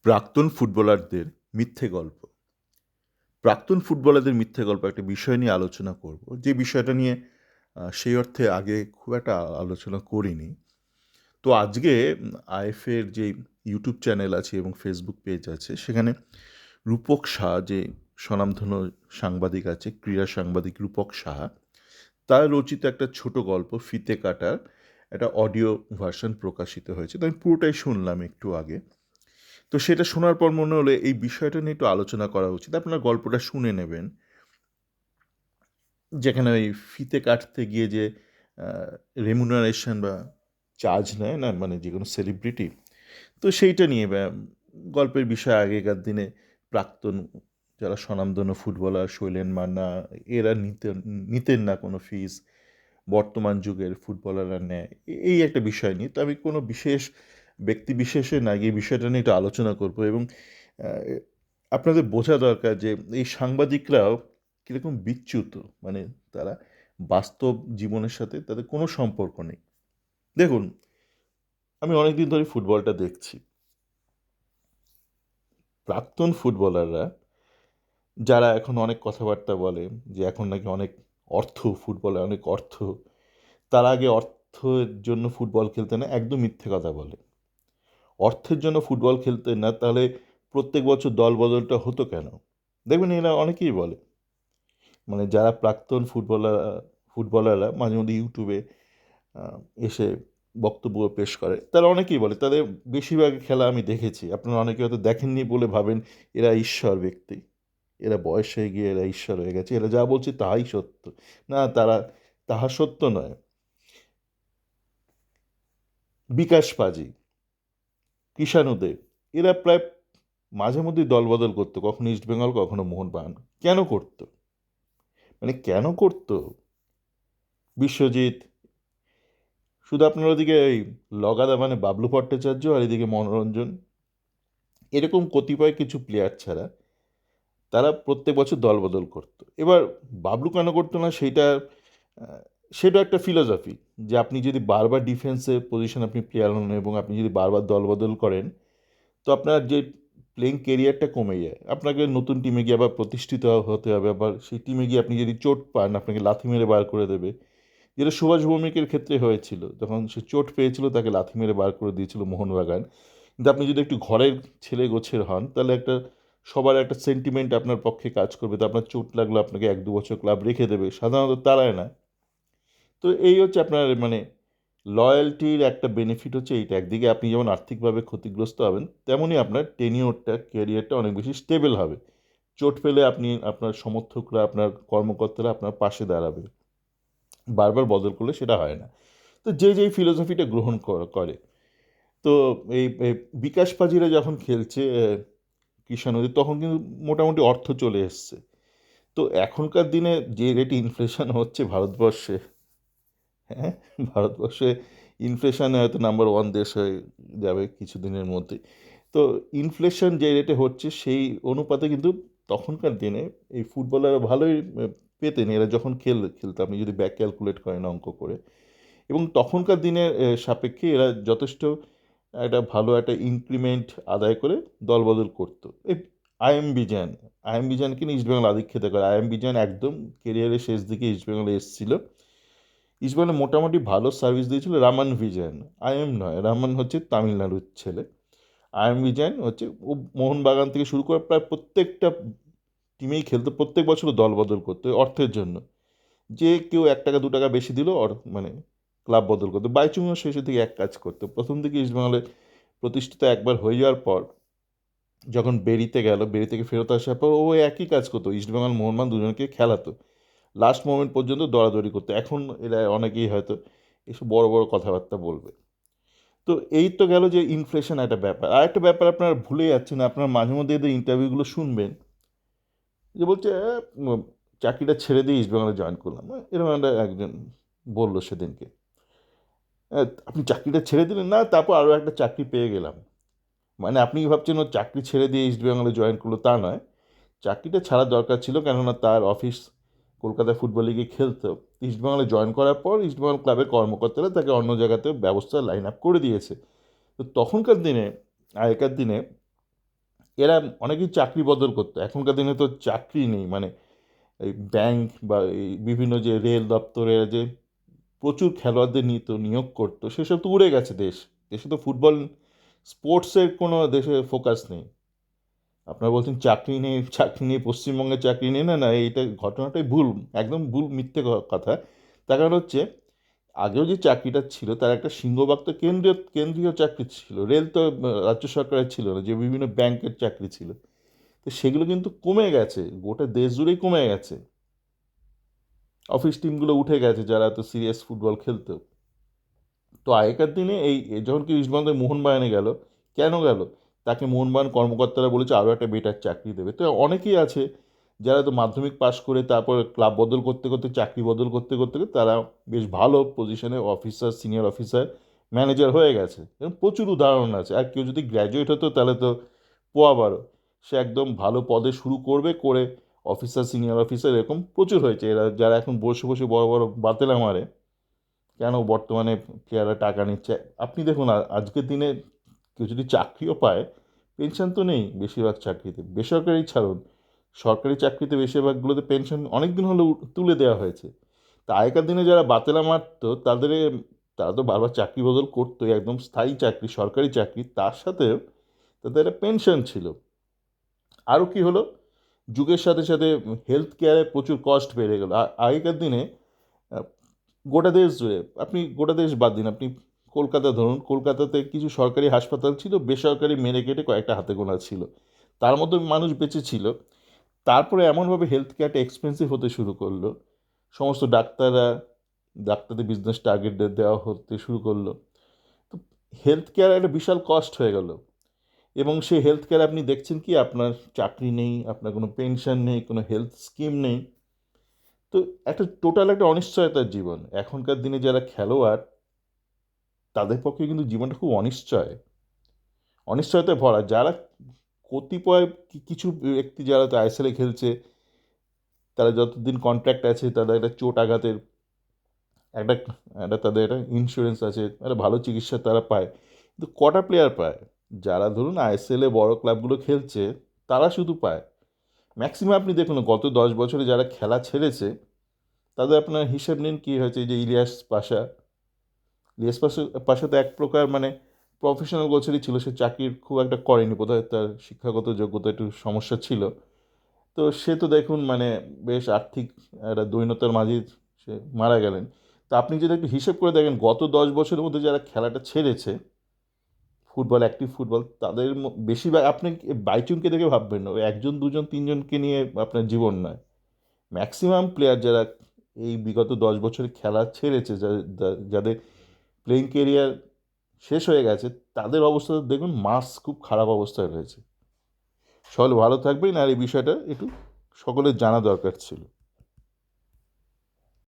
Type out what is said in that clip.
প্রাক্তন ফুটবলারদের মিথ্যে গল্প। প্রাক্তন ফুটবলারদের মিথ্যে গল্প একটা বিষয় নিয়ে আলোচনা করব। যে বিষয়টা নিয়ে সেই অর্থে আগে খুব একটা আলোচনা করিনি। তো আজকে আইএফএর যে ইউটিউব চ্যানেল আছে এবং ফেসবুক পেজ আছে সেখানে রূপক সাহা যে স্বনামধন্য সাংবাদিক আছে, ক্রীড়া সাংবাদিক রূপক সাহা, তার রচিত একটা ছোট গল্প ফিতে কাটার একটা অডিও ভার্সন প্রকাশিত হয়েছে। তো আমি পুরোটাই শুনলাম একটু আগে। তো সেটা শোনার পর মনে হলো এই বিষয়টা নিয়ে একটু আলোচনা করা উচিত। আপনার গল্পটা শুনে নেবেন। যেখানে ওই ফিতে কাটতে গিয়ে যে রেমুনারেশন বা চার্জ নেয় না, মানে যে কোনো সেলিব্রিটি, তো সেইটা নিয়ে গল্পের বিষয় আগেকার দিনে প্রাক্তন যারা স্বনামধন্য ফুটবলার শৈলেন মান্না এরা নিতেন না কোনো ফিস, বর্তমান যুগের ফুটবলাররা নেয়। এই একটা বিষয় নিয়ে তো আমি কোনো বিশেষ ব্যক্তি বিশেষে না গিয়ে বিষয়টা নিয়ে একটু আলোচনা করব এবং আহ, আপনাদের বোঝা দরকার যে এই সাংবাদিকরাও কীরকম বিচ্যুত, মানে তারা বাস্তব জীবনের সাথে তাদের কোনো সম্পর্ক নেই। দেখুন, আমি অনেকদিন ধরে ফুটবলটা দেখছি। প্রাক্তন ফুটবলাররা যারা এখন অনেক কথাবার্তা বলে যে এখন নাকি অনেক অর্থ, ফুটবলে অনেক অর্থ, তার আগে অর্থের জন্য ফুটবল খেলতে না, একদম মিথ্যে কথা বলে। অর্থের জন্য ফুটবল খেলতেন না, তাহলে প্রত্যেক বছর দল বদলটা হতো কেন? দেখবেন এরা অনেকেই বলে, মানে যারা প্রাক্তন ফুটবলাররা মাঝে মধ্যে ইউটিউবে আহ, এসে বক্তব্য পেশ করে, তারা অনেকেই বলে, তাদের বেশিরভাগ খেলা আমি দেখেছি। আপনারা অনেকে হয়তো দেখেননি বলে ভাবেন এরা ঈশ্বর ব্যক্তি, এরা বয়স হয়ে গিয়ে এরা ঈশ্বর হয়ে গেছে, এরা যা বলছে তাহাই সত্য। না, তাহা সত্য নয়। বিকাশ পাজি, কৃষাণু দেব, এরা প্রায় মাঝে মধ্যেই দলবদল করতো, কখনো ইস্টবেঙ্গল কখনো মোহনবাগান। কেন করতো? মানে কেন করতো? বিশ্বজিৎ, শুধু আপনার ওদিকে এই লগাদা মানে বাবলু ভট্টাচার্য আর এদিকে মনোরঞ্জন, এরকম কতিপয় কিছু প্লেয়ার ছাড়া তারা প্রত্যেক বছর দলবদল করতো। এবার বাবলু কেন করতো না সেইটা, আহ, সেটা একটা ফিলোসফি, যে আপনি যদি বারবার ডিফেন্সে পজিশন আপনি প্লেয়ার হন এবং আপনি যদি বারবার দলবদল করেন, তো আপনার যে প্লেইং কেরিয়ারটা কমে যায়। আপনাকে নতুন টিমে গিয়ে আবার প্রতিষ্ঠিত হতে হবে, আবার সেই টিমে গিয়ে আপনি যদি চোট পান আপনাকে লাথি মেরে বার করে দেবে। যেটা সুভাষ ভৌমিকের ক্ষেত্রে হয়েছিল, যখন সে চোট পেয়েছিল তাকে লাথি মেরে বার করে দিয়েছিল মোহনবাগান। কিন্তু আপনি যদি একটু ঘরের ছেলে গোছের হন, তাহলে একটা সবার একটা সেন্টিমেন্ট আপনার পক্ষে কাজ করবে, তো আপনার চোট লাগলো আপনাকে 1-2 বছর ক্লাব রেখে দেবে, সাধারণত তারায় না। তো এই হচ্ছে আপনার মানে লয়্যালটির একটা বেনিফিট হচ্ছে এইটা, একদিকে আপনি যেমন আর্থিকভাবে ক্ষতিগ্রস্ত হবেন, তেমনই আপনার টেনিওরটা ক্যারিয়ারটা অনেক বেশি স্টেবল হবে। চোট পেলে আপনি আপনার সমর্থকরা আপনার কর্মকর্তারা আপনার পাশে দাঁড়াবে। বারবার বদল করলে সেটা হয় না। তো যে যেই ফিলোসফিটা গ্রহণ করে, তো এই বিকাশ পাজিরা যখন খেলছে কৃষ্ণানদী, তখন কিন্তু মোটামুটি অর্থ চলে এসছে। তো এখনকার দিনে যে রেটে ইনফ্লেশন হচ্ছে ভারতবর্ষে, হ্যাঁ, ভারতবর্ষে ইনফ্লেশনে হয়তো নাম্বার ওয়ান দেশ হয়ে যাবে কিছুদিনের মধ্যে। তো ইনফ্লেশন যে রেটে হচ্ছে সেই অনুপাতে কিন্তু তখনকার দিনে এই ফুটবলাররা ভালোই পেতেন, এরা যখন খেলতো, আপনি যদি ব্যাক ক্যালকুলেট করেন অঙ্ক করে। এবং তখনকার দিনের সাপেক্ষে এরা যথেষ্ট একটা ভালো একটা ইনক্রিমেন্ট আদায় করে দলবদল করতো। এই আইএম বিজান, আইএম বিজানকে নিয়ে ইস্টবেঙ্গল আধিক্যতা করে। আইএম বিজান একদম কেরিয়ারের শেষ দিকে ইস্টবেঙ্গলে এসেছিল। ইস্টবেঙ্গলে মোটামুটি ভালো সার্ভিস দিয়েছিল রামান ভিজান। আইএম নয়, রামান হচ্ছে তামিলনাড়ুর ছেলে। আইএম বিজান হচ্ছে ও মোহনবাগান থেকে শুরু করে প্রায় প্রত্যেকটা টিমেই খেলতো, প্রত্যেক বছর দল বদল করতো ওই অর্থের জন্য। যে কেউ 1 টাকা 2 টাকা বেশি দিল মানে ক্লাব বদল করতো। বাইচুংও শেষের দিকে এক কাজ করতো, প্রথম দিকে ইস্টবেঙ্গলে প্রতিষ্ঠিত একবার হয়ে যাওয়ার পর যখন বেরিতে গেল, বেরি থেকে ফেরত আসার পর ও একই কাজ করতো, ইস্টবেঙ্গল মোহনবাগান দুজনকে খেলাতো, লাস্ট মোমেন্ট পর্যন্ত দৌড়াদৌড়ি করতো। এখন এরা অনেকেই হয়তো এসব বড় বড় কথাবার্তা বলবে। তো এই তো গেল যে ইনফ্লেশন একটা ব্যাপার। আর একটা ব্যাপার আপনারা ভুলে যাচ্ছেন, আপনারা মাঝে মধ্যে এদের ইন্টারভিউগুলো শুনবেন, যে বলছে চাকরিটা ছেড়ে দিয়ে ইস্টবেঙ্গলে জয়েন করলাম, এরকম একটা একজন বললো সেদিনকে। আপনি চাকরিটা ছেড়ে দিলেন? না, তারপর আরও একটা চাকরি পেয়ে গেলাম। মানে আপনি কি ভাবছেন ও চাকরি ছেড়ে দিয়ে ইস্টবেঙ্গলে জয়েন করলো? তা নয়, চাকরিটা ছাড়ার দরকার ছিল, কেননা তার অফিস কলকাতা ফুটবল লিগে খেলতো। ইস্টবেঙ্গলে জয়েন করার পর ইস্টবেঙ্গল ক্লাবের কর্মকর্তারা তাকে অন্য জায়গাতে ব্যবস্থা লাইন আপ করে দিয়েছে। তো তখনকার দিনে, আগেকার দিনে এরা অনেকেই চাকরি বদল করতো, এখনকার দিনে তো চাকরি নেই, মানে এই ব্যাংক বা এই বিভিন্ন যে রেল দপ্তরে যে প্রচুর খেলোয়াড়দের নিত, নিয়োগ করতো, সেসব তো উড়ে গেছে। দেশে তো ফুটবল স্পোর্টসের কোনো দেশে ফোকাস নেই। আপনারা বলছেন চাকরি নেই পশ্চিমবঙ্গে, চাকরি নেই, না না, এইটা ঘটনাটাই ভুল, একদম ভুল, মিথ্যে কথা। তার কারণ হচ্ছে আগেও যে চাকরিটা ছিল তার একটা সিংহভাগ তো কেন্দ্রীয় চাকরি ছিল, রেল তো রাজ্য সরকারের ছিল না, যে বিভিন্ন ব্যাংকের চাকরি ছিল। তো সেগুলো কিন্তু কমে গেছে, গোটা দেশ জুড়েই কমে গেছে। অফিস টিমগুলো উঠে গেছে যারা তো সিরিয়াস ফুটবল খেলতো। তো আগেকার দিনে এই যখন কি ইস্টবেঙ্গল মোহনবাগানে গেল, কেন গেল? তাকে মোহনবাগান কর্মকর্তারা বলেছে আরও একটা বেটার চাকরি দেবে। তো অনেকেই আছে যারা তো মাধ্যমিক পাশ করে তারপর ক্লাব বদল করতে করতে, চাকরি বদল করতে করতে করতে তারা বেশ ভালো পজিশনে অফিসার, সিনিয়র অফিসার, ম্যানেজার হয়ে গেছে। এরকম প্রচুর উদাহরণ আছে। আর কেউ যদি গ্র্যাজুয়েট হতো তাহলে তো পোয়া বারো, সে একদম ভালো পদে শুরু করবে, করে অফিসার, সিনিয়র অফিসার, এরকম প্রচুর হয়েছে। এরা যারা এখন বসে বসে বড় বড় বাতেলা মারে কেন বর্তমানে প্লেয়াররা টাকা নিচ্ছে। আপনি দেখুন আজকের দিনে কেউ যদি চাকরিও পায়, পেনশন তো নেই বেশিরভাগ চাকরিতে, বেসরকারি ছাড়ুন, সরকারি চাকরিতে বেশিরভাগগুলোতে পেনশন অনেক দিন হলো তুলে দেওয়া হয়েছে। তা আগেকার দিনে যারা বাতেলা মারতো তারা তো বারবার চাকরি বদল করতো, একদম স্থায়ী চাকরি, সরকারি চাকরি, তার সাথে তাদের একটা পেনশন ছিল। আরও কি হলো, যুগের সাথে সাথে হেলথ কেয়ারে প্রচুর কস্ট বেড়ে গেল। আগেকার দিনে আহ, গোটা দেশ জুড়ে, আপনি গোটা দেশ বাদ দিন, আপনি কলকাতা ধরুন, কলকাতাতে কিছু সরকারি হাসপাতাল ছিল, বেসরকারি মেরে কেটে কয়েকটা হাতে গোনা ছিল, তার মধ্যে মানুষ বেঁচে ছিল। তারপরে এমনভাবে হেলথ কেয়ারটা এক্সপেন্সিভ হতে শুরু করলো, সমস্ত ডাক্তারদের বিজনেস টার্গেট দেওয়া হতে শুরু করলো। তো হেলথ কেয়ার একটা বিশাল কস্ট হয়ে গেল। এবং সেই হেলথ কেয়ার আপনি দেখছেন কি, আপনার চাকরি নেই, আপনার কোনো পেনশন নেই, কোনো হেলথ স্কিম নেই। তো একটা অনিশ্চয়তার জীবন। এখনকার দিনে যারা খেলোয়াড়, তাদের পক্ষে কিন্তু জীবনটা খুব অনিশ্চয়তায় ভরা। যারা কতিপয় কিছু ব্যক্তি যারা তো আইএসএলে খেলছে, তারা যতদিন কন্ট্রাক্ট আছে, তাদের একটা চোট আঘাতের একটা একটা তাদের একটা ইন্স্যুরেন্স আছে, একটা ভালো চিকিৎসা তারা পায়। কিন্তু কটা প্লেয়ার পায়? যারা ধরুন আইএসএলে বড় ক্লাবগুলো খেলছে, তারা শুধু পায়। ম্যাক্সিমাম আপনি দেখুন না, গত 10 বছরে যারা খেলা ছেড়েছে, তাদের আপনার হিসেব নিন কী হয়েছে। এই যে ইলিয়াস পাশা তো এক প্রকার মানে প্রফেশনাল গোছেরই ছিল, সে চাকরির খুব একটা করেনি, বোধহয় তার শিক্ষাগত যোগ্যতা একটু সমস্যা ছিল। তো সে তো দেখুন মানে বেশ আর্থিক একটা দৈন্যতার মাঝেই সে মারা গেলেন। তো আপনি যদি একটু হিসেব করে দেখেন, গত 10 বছরের মধ্যে যারা খেলাটা ছেড়েছে, অ্যাক্টিভ ফুটবল, তাদের বেশিরভাগ আপনি বাইচুংকে দেখে ভাববেন না, ওই একজন দুজন তিনজনকে নিয়ে আপনার জীবন নয়। ম্যাক্সিমাম প্লেয়ার যারা এই বিগত 10 বছরে খেলা ছেড়েছে, যাদের প্লেইং কেরিয়ার শেষ হয়ে গেছে, তাদের অবস্থা দেখুন, খুব খারাপ অবস্থায় রয়েছে। সকলে ভালো থাকবেন, আর এই বিষয়টা একটু সকলের জানা দরকার ছিল।